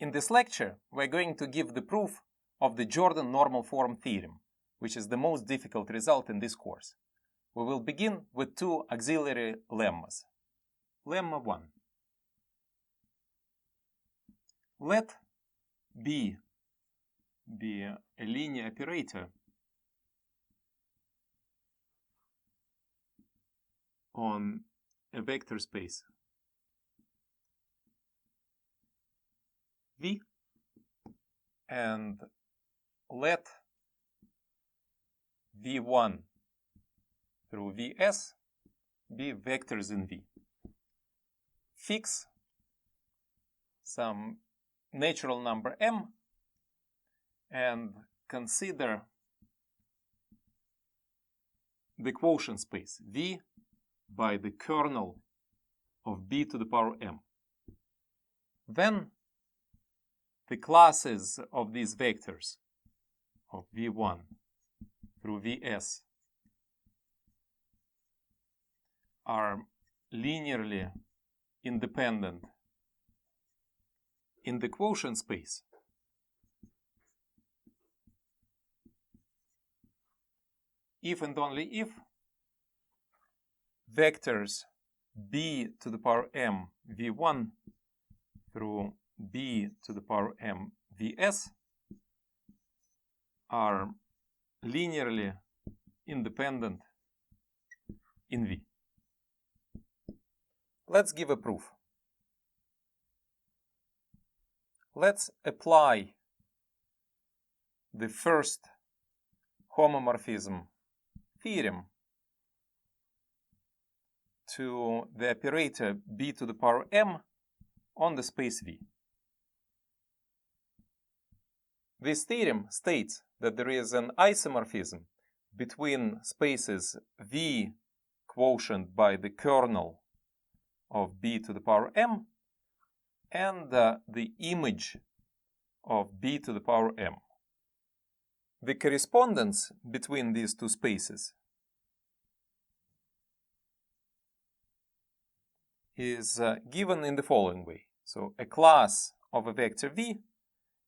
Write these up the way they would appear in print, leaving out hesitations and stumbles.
In this lecture, we're going to give the proof of the Jordan Normal Form Theorem, which is the most difficult result in this course. We will begin with two auxiliary lemmas. Lemma 1. Let B be a linear operator on a vector space V, and let V1 through Vs be vectors in V. Fix some natural number m and consider the quotient space V by the kernel of b to the power m. Then the classes of these vectors of V1 through Vs are linearly independent in the quotient space, if and only if vectors b to the power m V1 through b to the power m Vs are linearly independent in V. Let's give a proof. Let's apply the first homomorphism theorem to the operator b to the power m on the space V. This theorem states that there is an isomorphism between spaces V quotient by the kernel of b to the power m and the image of b to the power m. The correspondence between these two spaces is given in the following way. So a class of a vector V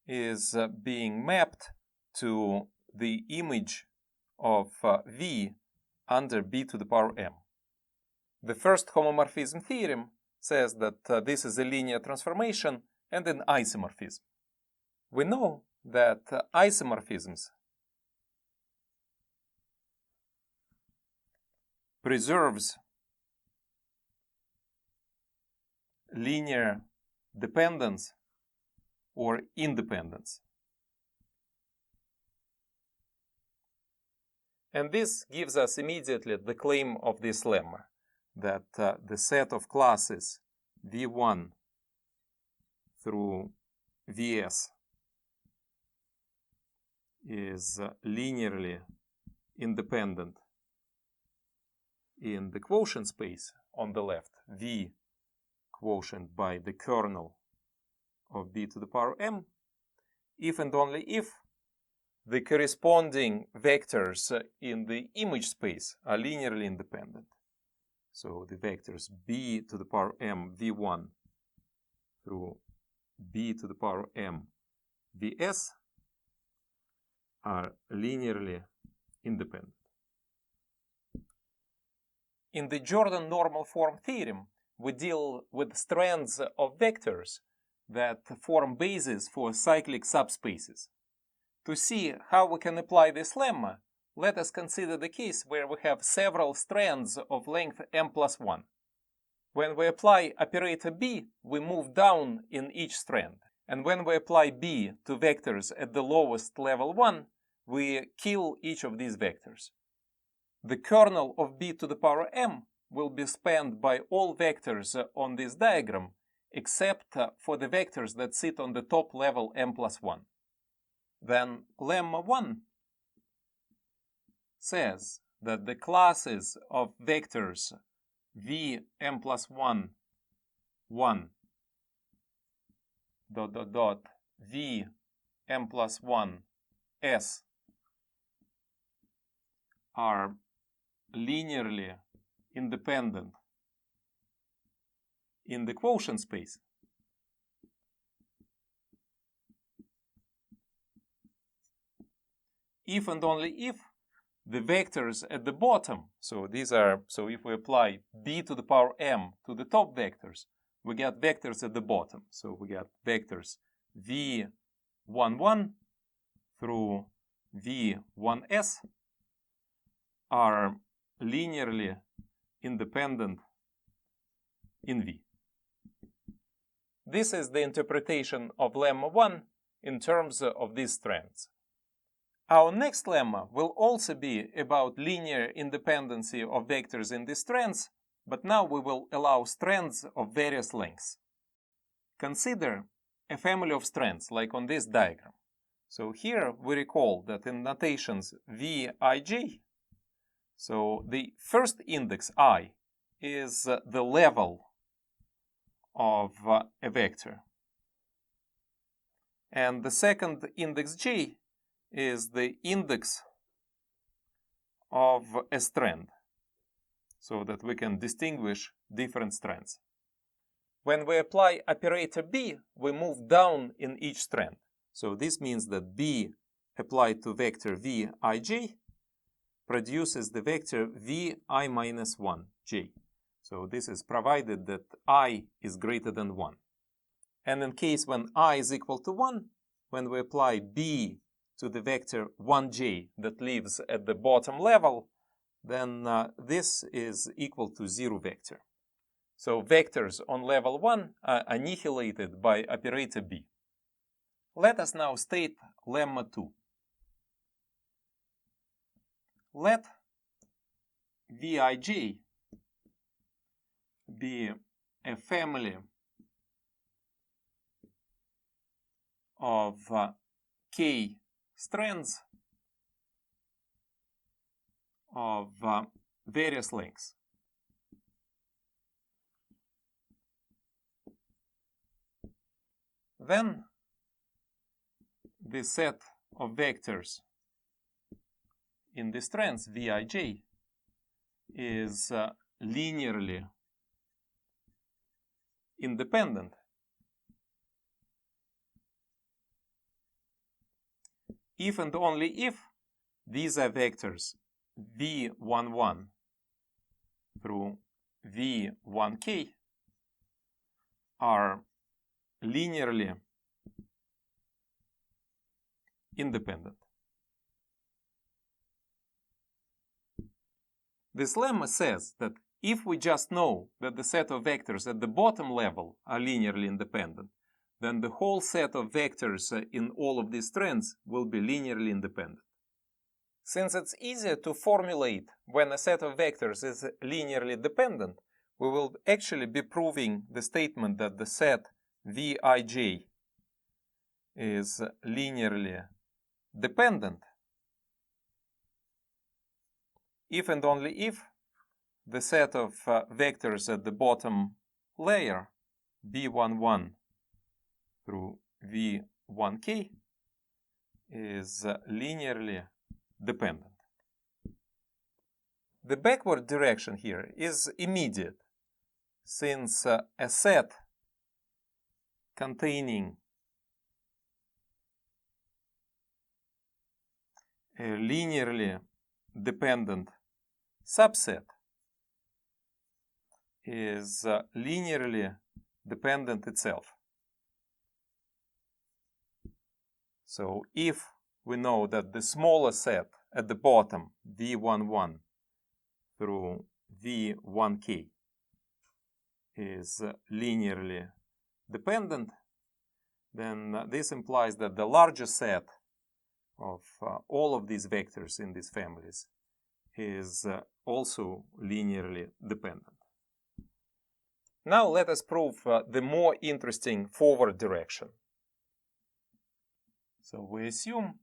is being mapped to the image of V under b to the power m. The first homomorphism theorem says that this is a linear transformation and an isomorphism. We know that isomorphisms preserves linear dependence or independence. And this gives us immediately the claim of this lemma, that the set of classes V1 through Vs is linearly independent in the quotient space on the left, V quotient by the kernel of b to the power m, if and only if the corresponding vectors in the image space are linearly independent. So the vectors b to the power m V1 through b to the power m Vs are linearly independent. In the Jordan Normal Form Theorem, we deal with strands of vectors that form bases for cyclic subspaces. To see how we can apply this lemma, let us consider the case where we have several strands of length m+1. When we apply operator b, we move down in each strand. And when we apply b to vectors at the lowest level 1, we kill each of these vectors. The kernel of b to the power m will be spanned by all vectors on this diagram except for the vectors that sit on the top level m+1. Then lemma 1 says that the classes of vectors v m+1 1 ... v m+1 s are linearly independent in the quotient space if and only if the vectors at the bottom, so if we apply b to the power m to the top vectors, we get vectors at the bottom. So we get vectors v11 through v1s are linearly independent in V. This is the interpretation of lemma 1 in terms of these strands. Our next lemma will also be about linear independency of vectors in these strands, but now we will allow strands of various lengths. Consider a family of strands like on this diagram. So here we recall that in notations Vij, so the first index I is the level of a vector, and the second index j is the index of a strand, so that we can distinguish different strands. When we apply operator b, we move down in each strand. So this means that b applied to vector Vij produces the vector Vi-1j. So this is provided that I is greater than 1. And in case when I is equal to 1, when we apply b to the vector 1j that lives at the bottom level, then this is equal to 0 vector. So vectors on level 1 are annihilated by operator b. Let us now state lemma 2. Let Vij be a family of k strands of various lengths. Then the set of vectors in the strands Vij is linearly independent if and only if these are vectors v11 through v1k are linearly independent. This lemma says that if we just know that the set of vectors at the bottom level are linearly independent, then the whole set of vectors in all of these strands will be linearly independent. Since it's easier to formulate when a set of vectors is linearly dependent, we will actually be proving the statement that the set Vij is linearly dependent if and only if the set of vectors at the bottom layer v11 through v1k is linearly dependent. The backward direction here is immediate, since a set containing a linearly dependent subset is linearly dependent itself. So if we know that the smaller set at the bottom, v11 through v1k, is linearly dependent, then this implies that the larger set of all of these vectors in these families is also linearly dependent. Now let us prove the more interesting forward direction. So we assume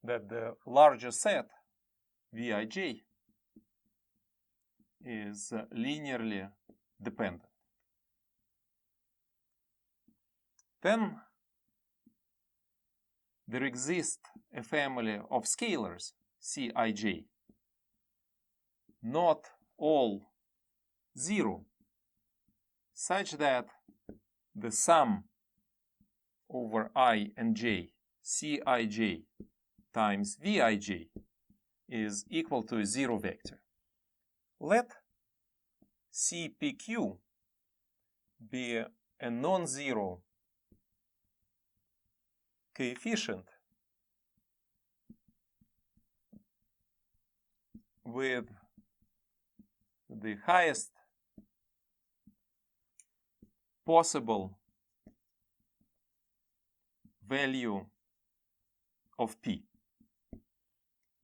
that the larger set Vij is linearly dependent. Then there exists a family of scalars Cij, not all 0, such that the sum over I and j Cij times Vij is equal to a zero vector. Let Cpq be a non-zero coefficient with the highest possible value of p.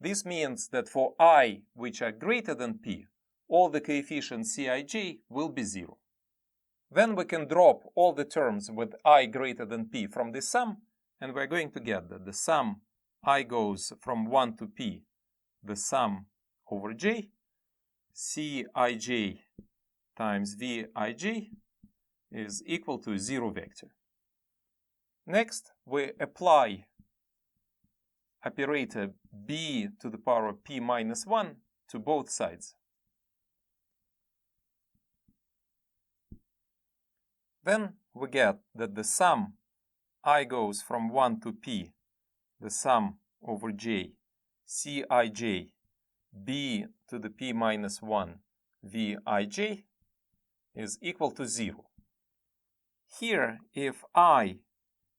This means that for I which are greater than p, all the coefficients Cij will be zero. Then we can drop all the terms with I greater than p from the sum, and we're going to get that the sum I goes from 1 to p, the sum over j, Cij times Vij is equal to a zero vector. Next, we apply operator b to the power of p minus 1 to both sides. Then we get that the sum I goes from 1 to p, the sum over j, Cij, b to the p minus 1, Vij is equal to 0. Here, if I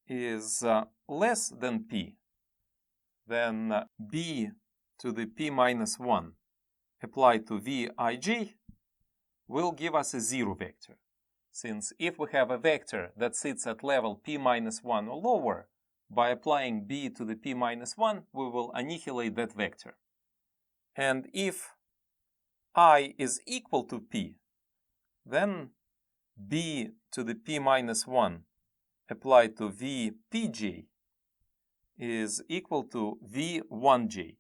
is less than p, then b to the p minus 1 applied to Vij will give us a zero vector. Since if we have a vector that sits at level p minus 1 or lower, by applying b to the p minus 1, we will annihilate that vector. And if I is equal to p, then b to the p minus 1 applied to Vpj is equal to V1j,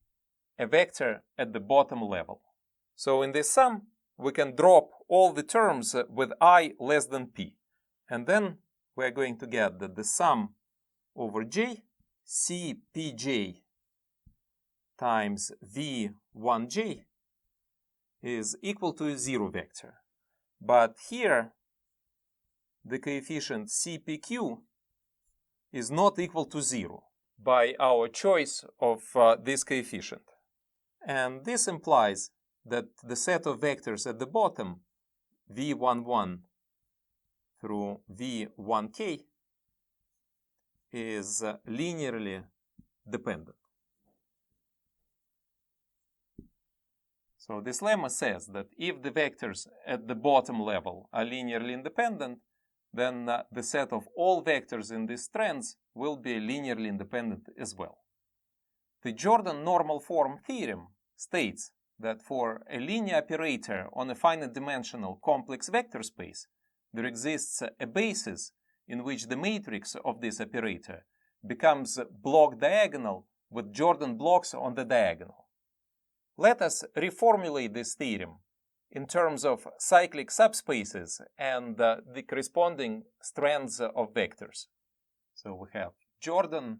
a vector at the bottom level. So in this sum, we can drop all the terms with I less than p. And then we're going to get that the sum over j, Cpj times V1j is equal to a zero vector. But here, the coefficient Cpq is not equal to 0 by our choice of this coefficient. And this implies that the set of vectors at the bottom, v11 through v1k, is linearly dependent. So this lemma says that if the vectors at the bottom level are linearly independent, then the set of all vectors in these strands will be linearly independent as well. The Jordan Normal Form Theorem states that for a linear operator on a finite-dimensional complex vector space, there exists a basis in which the matrix of this operator becomes block diagonal with Jordan blocks on the diagonal. Let us reformulate this theorem in terms of cyclic subspaces and the corresponding strands of vectors. So we have Jordan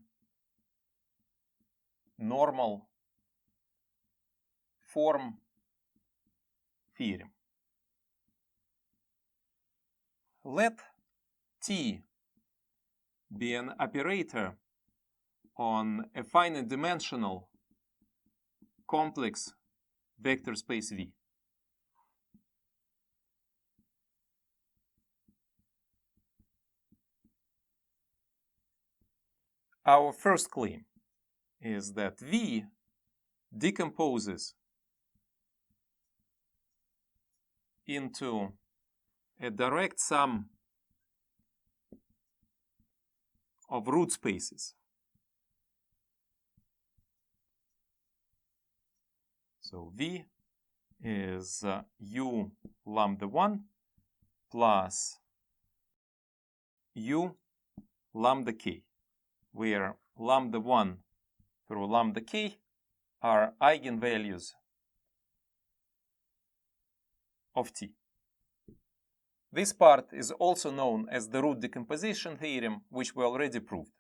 Normal Form Theorem. Let T be an operator on a finite-dimensional complex vector space V. Our first claim is that V decomposes into a direct sum of root spaces. So V is U lambda 1 plus U lambda k, where lambda 1 through lambda k are eigenvalues of T. This part is also known as the root decomposition theorem, which we already proved.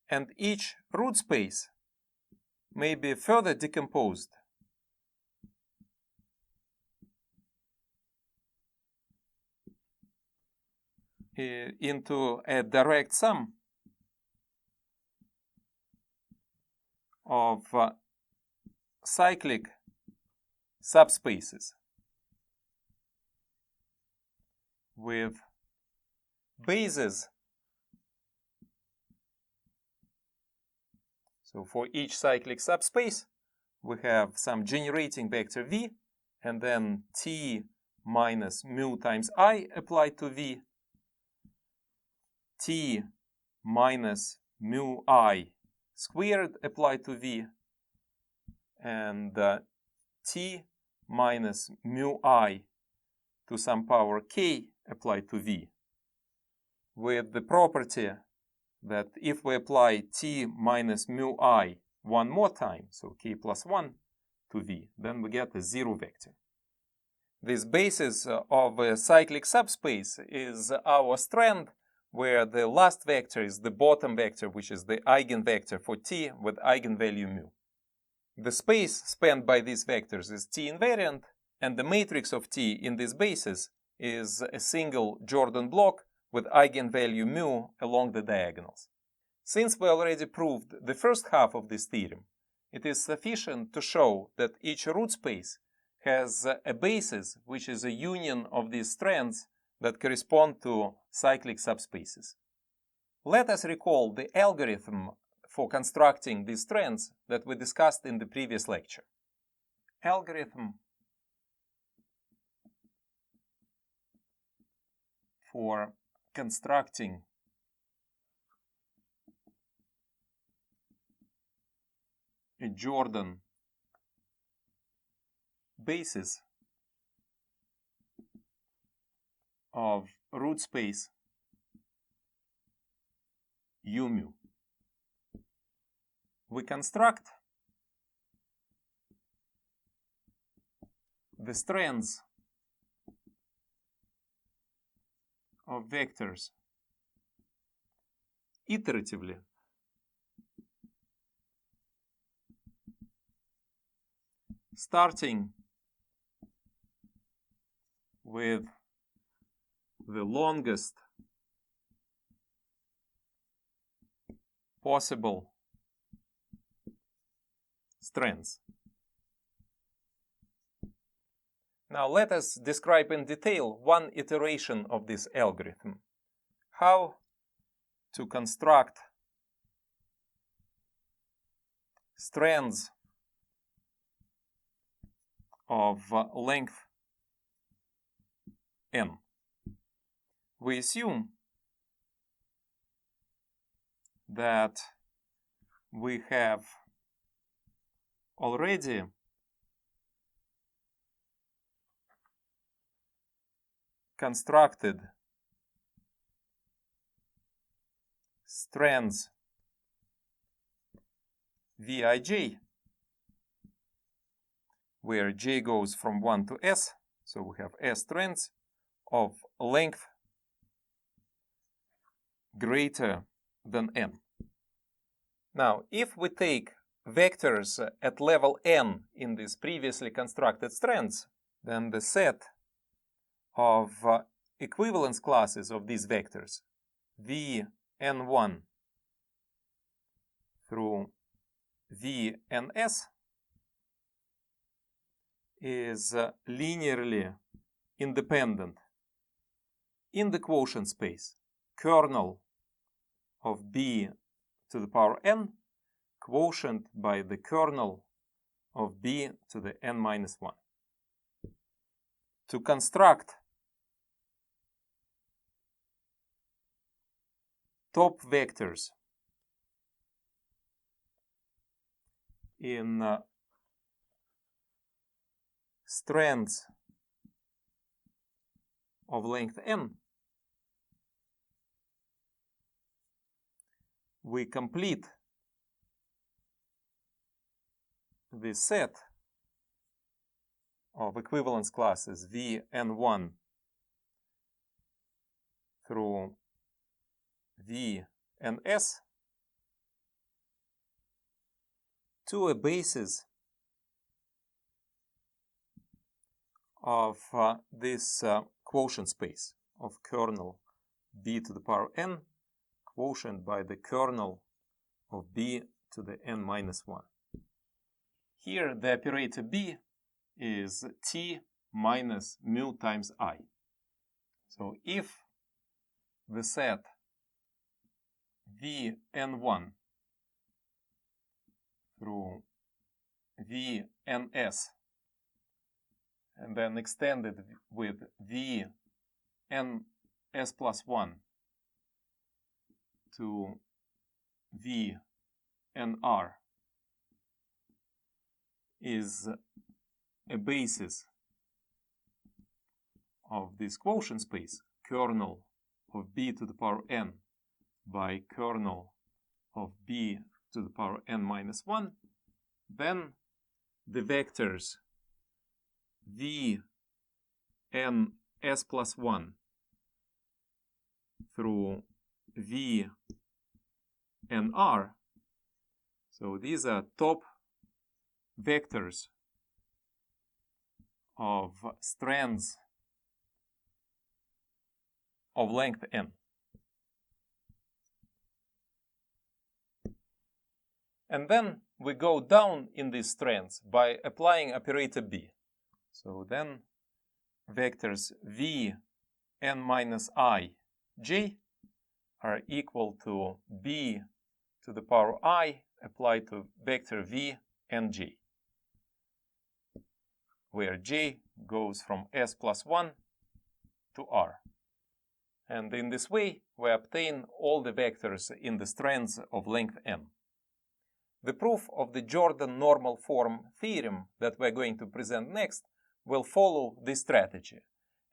And each root space may be further decomposed into a direct sum of cyclic subspaces with bases. So for each cyclic subspace, we have some generating vector v, and then t minus mu times I applied to v, t minus mu I squared applied to v, and t minus mu I to some power k applied to v, with the property that if we apply t minus mu I one more time, so k plus 1 to v, then we get a zero vector. This basis of a cyclic subspace is our strand, where the last vector is the bottom vector, which is the eigenvector for t with eigenvalue mu. The space spanned by these vectors is t invariant, and the matrix of t in this basis is a single Jordan block with eigenvalue mu along the diagonals. Since we already proved the first half of this theorem, it is sufficient to show that each root space has a basis which is a union of these strands that correspond to cyclic subspaces. Let us recall the algorithm for constructing these strands that we discussed in the previous lecture. Algorithm for constructing a Jordan basis of root space U mu. We construct the strands of vectors iteratively starting with the longest possible strands. Now let us describe in detail one iteration of this algorithm. How to construct strands of length n. We assume that we have already constructed strands Vij, where j goes from 1 to s, so we have s strands of length greater than n. Now, if we take vectors at level n in these previously constructed strands, then the set of equivalence classes of these vectors, Vn1 through Vns, is linearly independent in the quotient space, kernel of b to the power n, quotient by the kernel of b to the n minus 1. To construct top vectors in strands of length n, we complete the set of equivalence classes Vn1 through Vns to a basis of this quotient space of kernel b to the power n, quotient by the kernel of b to the n minus 1. Here the operator B is T minus mu times I. So if the set Vn1 through Vns and then extended with Vns plus 1 to Vnr is a basis of this quotient space, kernel of b to the power n by kernel of b to the power n minus 1, then the vectors Vns plus 1 through Vnr, so these are top vectors of strands of length n. And then we go down in these strands by applying operator b. So then vectors Vn minus I j are equal to b to the power I applied to vector Vnj, where j goes from s plus 1 to r. And in this way, we obtain all the vectors in the strands of length n. The proof of the Jordan Normal Form Theorem that we're going to present next will follow this strategy.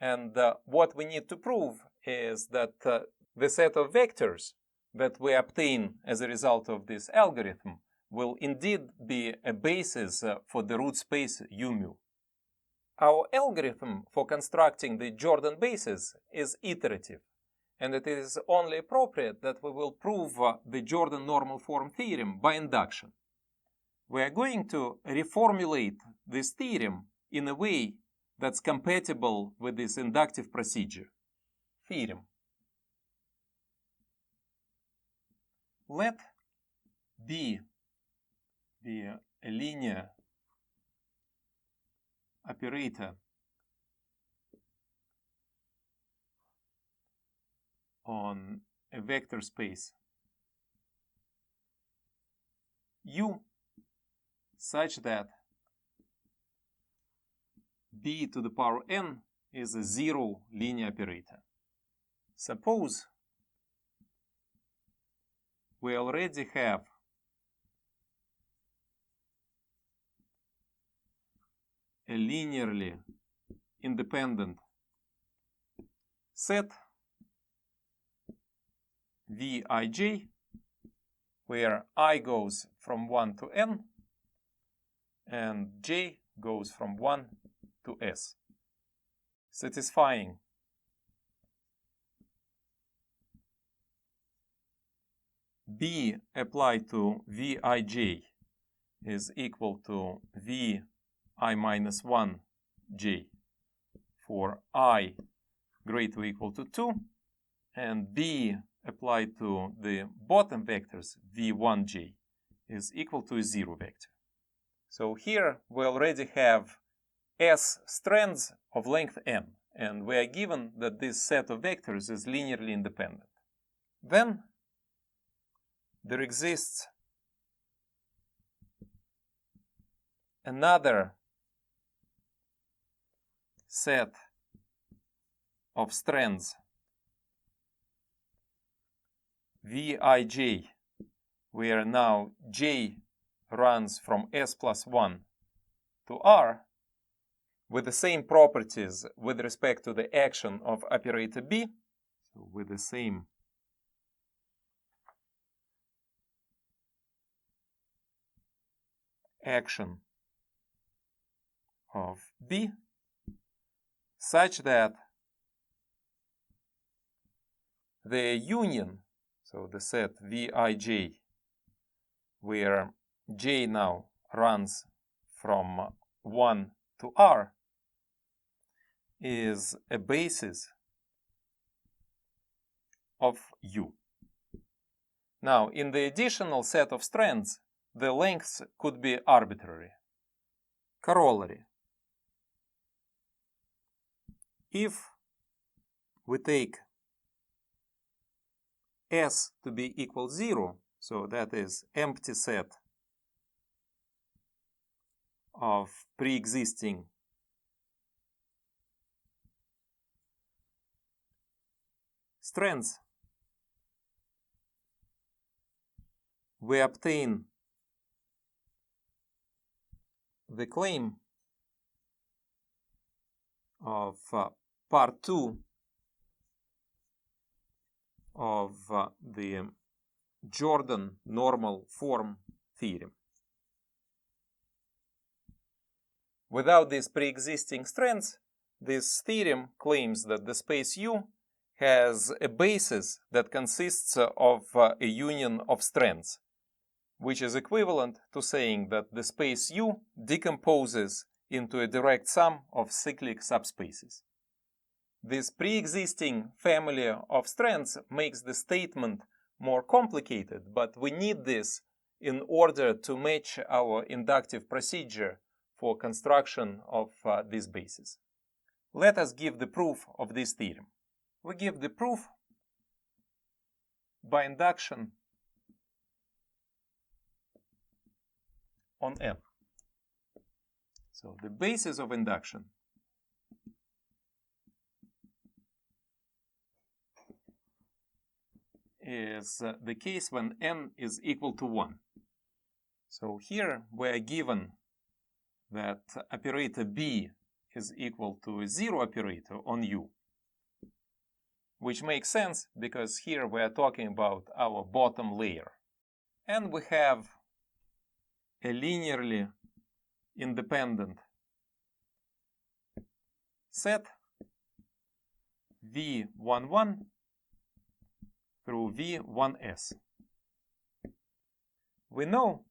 And what we need to prove is that the set of vectors that we obtain as a result of this algorithm will indeed be a basis for the root space U mu. Our algorithm for constructing the Jordan basis is iterative, and it is only appropriate that we will prove the Jordan Normal Form Theorem by induction. We are going to reformulate this theorem in a way that's compatible with this inductive procedure. Theorem. Let B be a linear operator on a vector space U such that b to the power n is a zero linear operator. Suppose we already have a linearly independent set Vij, where I goes from 1 to n and j goes from 1 to s, satisfying b applied to Vij is equal to Vi minus 1 j for I greater or equal to 2, and b applied to the bottom vectors V1j is equal to a 0 vector. So here we already have s strands of length n, and we are given that this set of vectors is linearly independent. Then there exists another set of strands Vij, where now j runs from s plus 1 to r, with the same properties with respect to the action of operator b, so with the same action of b, such that the union, so the set Vij, where j now runs from 1 to r, is a basis of U. Now, in the additional set of strands, the lengths could be arbitrary. Corollary. If we take S to be equal 0, so that is empty set of pre-existing strands, we obtain the claim of part 2 of the Jordan Normal Form Theorem. Without these pre-existing strands, this theorem claims that the space U has a basis that consists of a union of strands, which is equivalent to saying that the space U decomposes into a direct sum of cyclic subspaces. This pre-existing family of strands makes the statement more complicated, but we need this in order to match our inductive procedure for construction of this basis. Let us give the proof of this theorem. We give the proof by induction on N. So the basis of induction is the case when N is equal to 1. So here we are given that operator B is equal to a zero operator on U, which makes sense because here we are talking about our bottom layer. And we have a linearly independent set V11 through V1s. We know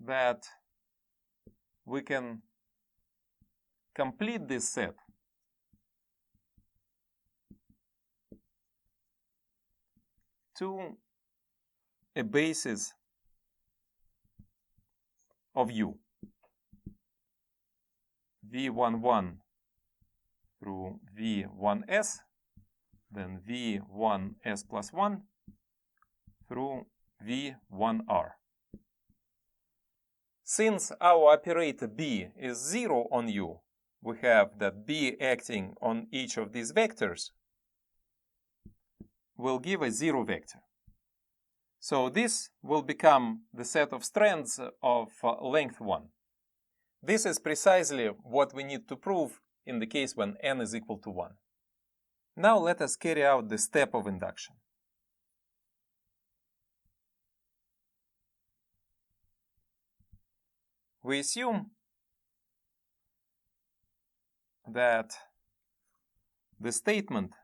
that we can complete this set to a basis of U, V11 through V1s, then V1s plus 1 through V1r. Since our operator B is 0 on U, we have that B acting on each of these vectors will give a 0 vector. So this will become the set of strands of length 1. This is precisely what we need to prove in the case when N is equal to 1. Now let us carry out the step of induction. We assume that the statement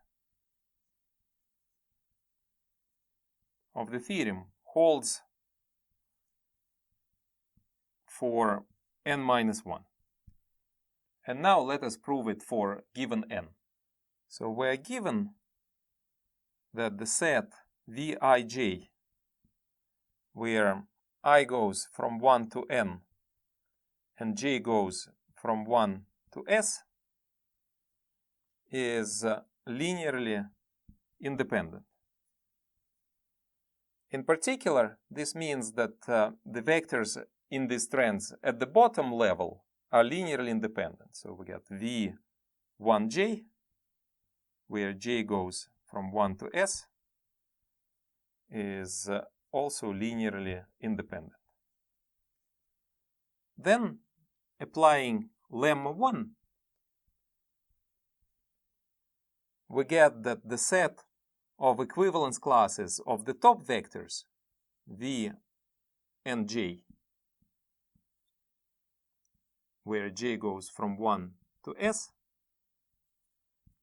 of the theorem holds for n minus 1. And now let us prove it for given n. So we are given that the set Vij, where I goes from 1 to n and j goes from 1 to s, is linearly independent. In particular, this means that the vectors in these strands at the bottom level are linearly independent. So we get V1j, where j goes from 1 to s, is also linearly independent. Then, applying lemma 1, we get that the set of equivalence classes of the top vectors, V and j, where j goes from 1 to s,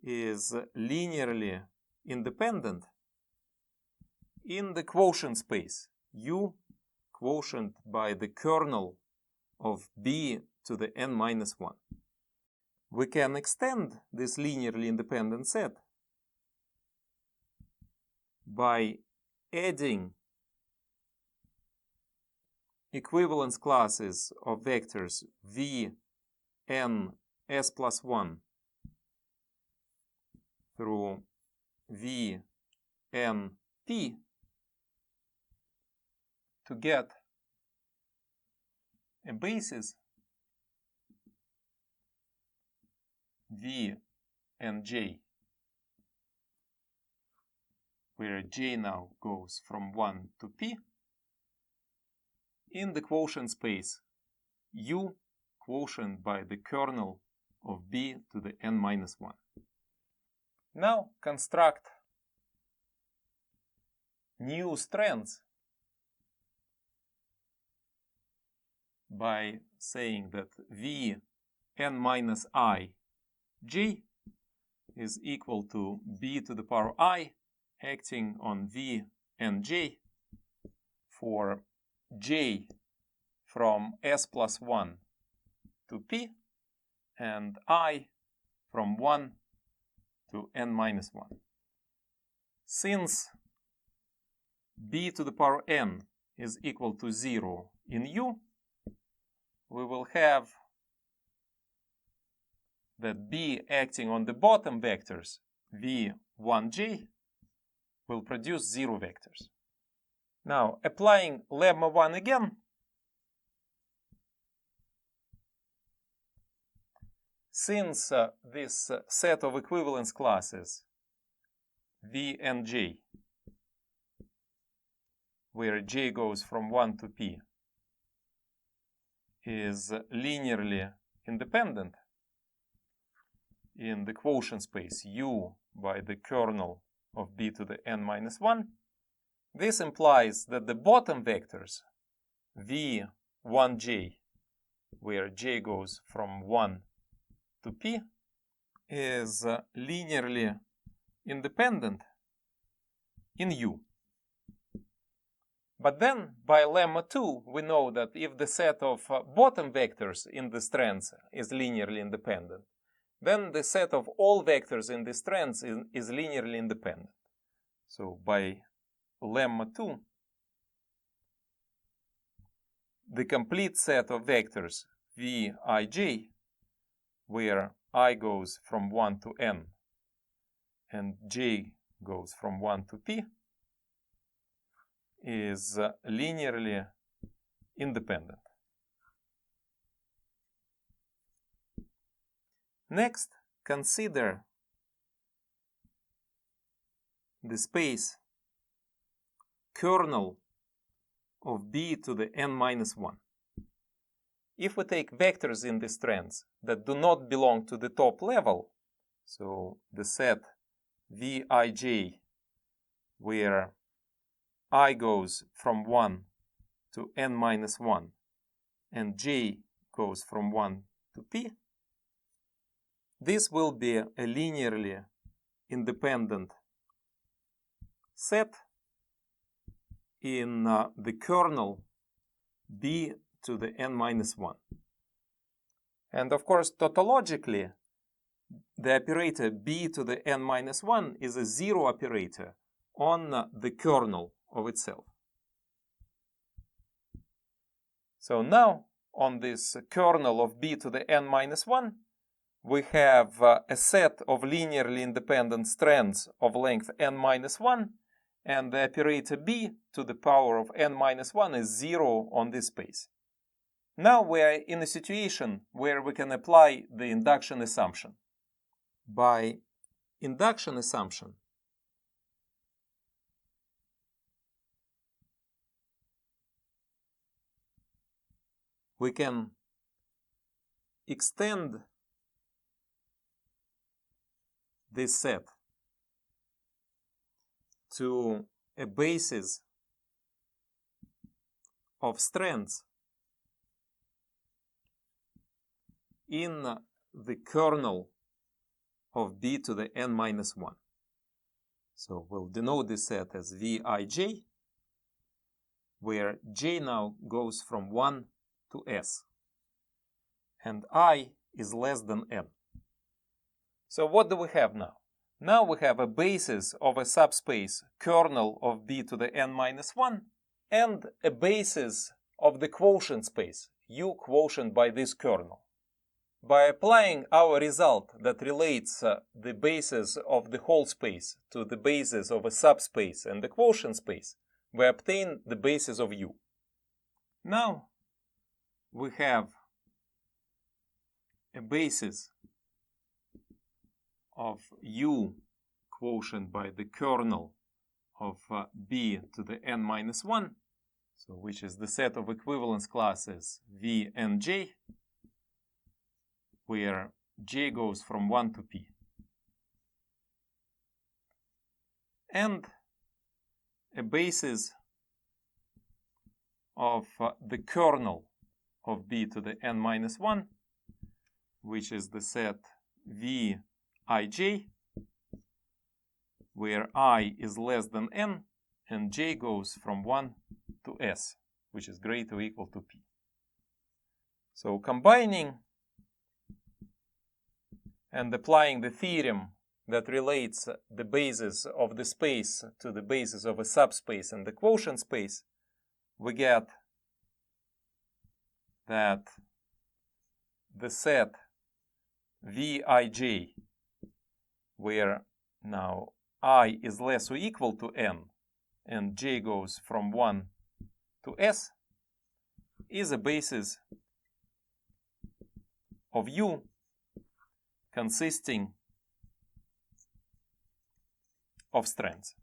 is linearly independent in the quotient space, U quotient by the kernel of B to the n minus 1. We can extend this linearly independent set by adding equivalence classes of vectors v, n, s plus 1 through v, n, p to get a basis v and j, where j now goes from 1 to p, in the quotient space u, quotient by the kernel of b to the n minus 1. Now construct new strands by saying that v n minus I j is equal to b to the power I acting on v and j for j from s plus 1 to p and I from 1 to n minus 1. Since b to the power n is equal to 0 in u, we will have that b acting on the bottom vectors v1j will produce 0 vectors. Now, applying lemma 1 again, since this set of equivalence classes v and j, where j goes from 1 to p, is linearly independent in the quotient space u by the kernel of b to the n minus 1, this implies that the bottom vectors v1j, where j goes from 1 to p, is linearly independent in u. But then, by lemma 2, we know that if the set of bottom vectors in the strands is linearly independent, then the set of all vectors in the strands is linearly independent. So by lemma 2, the complete set of vectors vij, where I goes from 1 to n and j goes from 1 to p, is linearly independent. Next, consider the space kernel of b to the n minus 1. If we take vectors in the strands that do not belong to the top level, so the set vij, where I goes from 1 to n minus 1 and j goes from 1 to p, this will be a linearly independent set in the kernel b to the n minus 1. And of course, tautologically, the operator b to the n minus 1 is a 0 operator on the kernel of itself. So now, on this kernel of b to the n minus 1, we have a set of linearly independent strands of length n minus 1, and the operator b to the power of n minus 1 is 0 on this space. Now we are in a situation where we can apply the induction assumption. By induction assumption, we can extend this set to a basis of strands in the kernel of b to the n minus 1. So we'll denote this set as vij, where j now goes from 1 to s, and I is less than n. So what do we have now? Now we have a basis of a subspace kernel of b to the n minus 1 and a basis of the quotient space, U quotient by this kernel. By applying our result that relates the basis of the whole space to the basis of a subspace and the quotient space, we obtain the basis of U. Now we have a basis of U quotient by the kernel of B to the n minus 1, so which is the set of equivalence classes V and J, where J goes from 1 to P. And a basis of the kernel of B to the n minus 1, which is the set Vij, where I is less than n and J goes from 1 to S, which is greater or equal to P. So combining and applying the theorem that relates the basis of the space to the basis of a subspace and the quotient space, we get that the set Vij, where now I is less or equal to n and J goes from 1 to S, is a basis of U consisting of strands.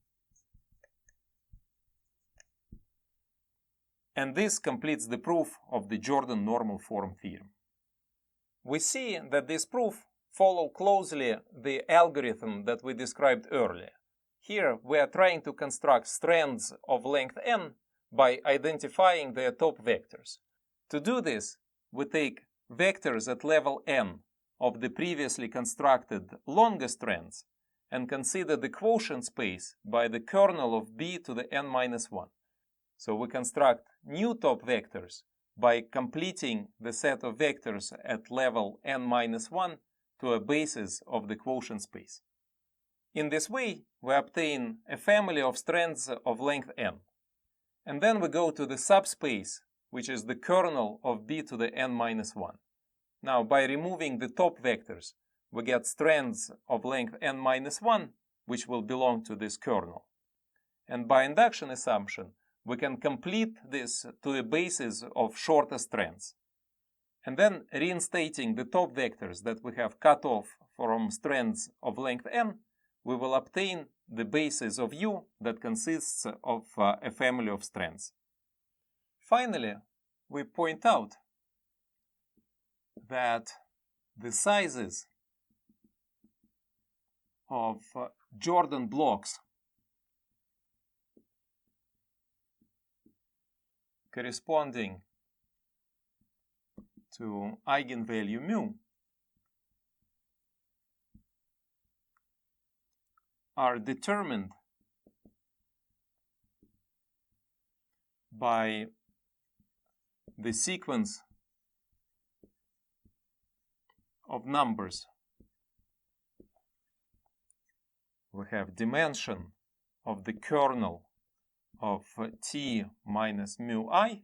And this completes the proof of the Jordan Normal Form Theorem. We see that this proof follows closely the algorithm that we described earlier. Here we are trying to construct strands of length n by identifying their top vectors. To do this, we take vectors at level n of the previously constructed longer strands and consider the quotient space by the kernel of B to the n minus 1. So we construct new top vectors by completing the set of vectors at level n minus 1 to a basis of the quotient space. In this way, we obtain a family of strands of length n. And then we go to the subspace, which is the kernel of B to the n minus 1. Now, by removing the top vectors, we get strands of length n minus 1, which will belong to this kernel. And by induction assumption, we can complete this to a basis of shorter strands. And then reinstating the top vectors that we have cut off from strands of length n, we will obtain the basis of U that consists of a family of strands. Finally, we point out that the sizes of Jordan blocks corresponding to eigenvalue mu are determined by the sequence of numbers. We have dimension of the kernel of t minus mu I,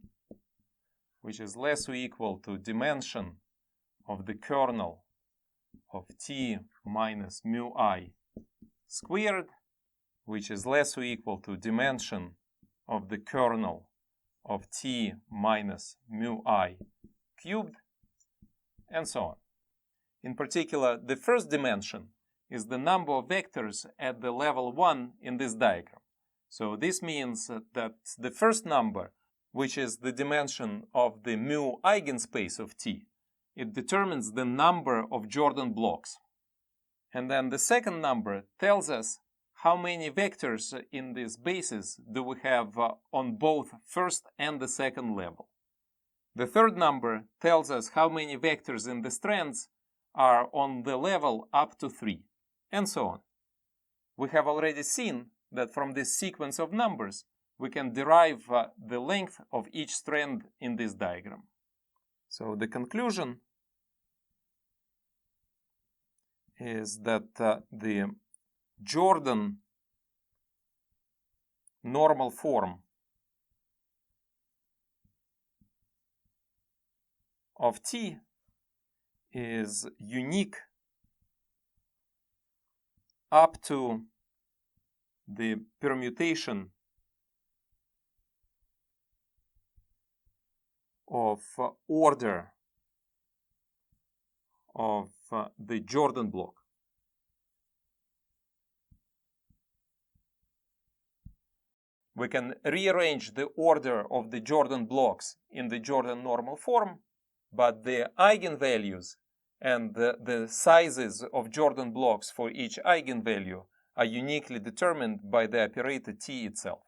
which is less or equal to dimension of the kernel of t minus mu I squared, which is less or equal to dimension of the kernel of t minus mu I cubed, and so on. In particular, the first dimension is the number of vectors at the level 1 in this diagram. So this means that the first number, which is the dimension of the mu eigenspace of T, it determines the number of Jordan blocks. And then the second number tells us how many vectors in this basis do we have on both first and the second level. The third number tells us how many vectors in the strands are on the level up to 3, and so on. We have already seen that from this sequence of numbers, we can derive the length of each strand in this diagram. So the conclusion is that the Jordan normal form of T is unique up to the permutation of order of the Jordan block. We can rearrange the order of the Jordan blocks in the Jordan normal form, but the eigenvalues and the sizes of Jordan blocks for each eigenvalue are uniquely determined by the operator T itself.